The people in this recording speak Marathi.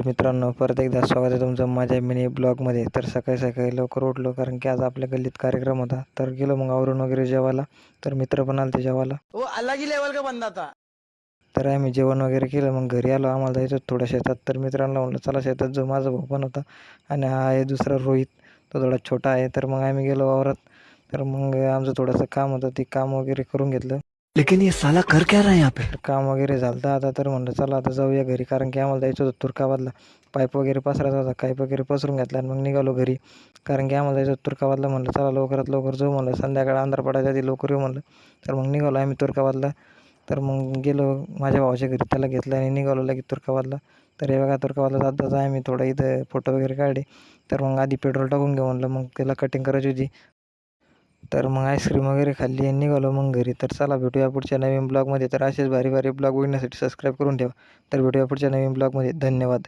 मित्रांनो, परत एकदा स्वागत आहे तुमचं माझ्या मिनी ब्लॉगमध्ये. तर सकाळी सकाळी लवकर उठलो, कारण की आज आपल्या गल्लीत कार्यक्रम होता. तर गेलो मग आवरून वगैरे जेवायला. तर मित्र पण आले ते जेवायला. वो अलग ही लेवल का बंदा था. तर आम्ही जेवण वगैरे केलं. मग घरी आलो, आम्हाला जायचं थोडं शेतात. तर मित्रांना म्हणलं चला शेतात जो माझा भाऊ पण होता आणि हा आहे दुसरा रोहित, तो थोडा छोटा आहे. तर मग आम्ही गेलो वावरात. तर मग आमचं थोडंसं काम होतं, ते काम वगैरे करून घेतलं. लेकिन ये साला कर क्या रहा है यहाँ पे? तर काम वगैरे झालं आता. तर म्हणलं चला आता जाऊया घरी, कारण की आम्हाला जायचं होतं तुर्काबादला. पाईप वगैरे पसरायचा होता, पाईप वगैरे पसरून घेतला आणि मग निघालो घरी, कारण की आम्हाला जायचं होतं तुर्काबादला. म्हणलं चला लवकरात लवकर जाऊ, म्हणलं संध्याकाळी अंधार पडायच्या आधी लवकर येऊ म्हणलं. तर मग निघालो आम्ही तुर्काबादला. तर मग गेलो माझ्या भावाच्या घरी, त्याला घेतलं आणि निघालो लगेच तुर्काबादला. तर हे बघा, तुर्काबादला जात जाता आम्ही थोडं इथं फोटो वगैरे काढले. तर मग आधी पेट्रोल टाकून घेऊ म्हणलं, मग त्याला कटिंग करायची होती. तर मग आईस्क्रीम वगैरे खाल्ली आणि निघालो मग घरी. तर चला भेटूया पुढच्या नवीन ब्लॉगमध्ये. तर असेच भारी भारी ब्लॉग बघण्यासाठी सबस्क्राईब करून ठेवा. तर भेटूया पुढच्या नवीन ब्लॉगमध्ये. धन्यवाद.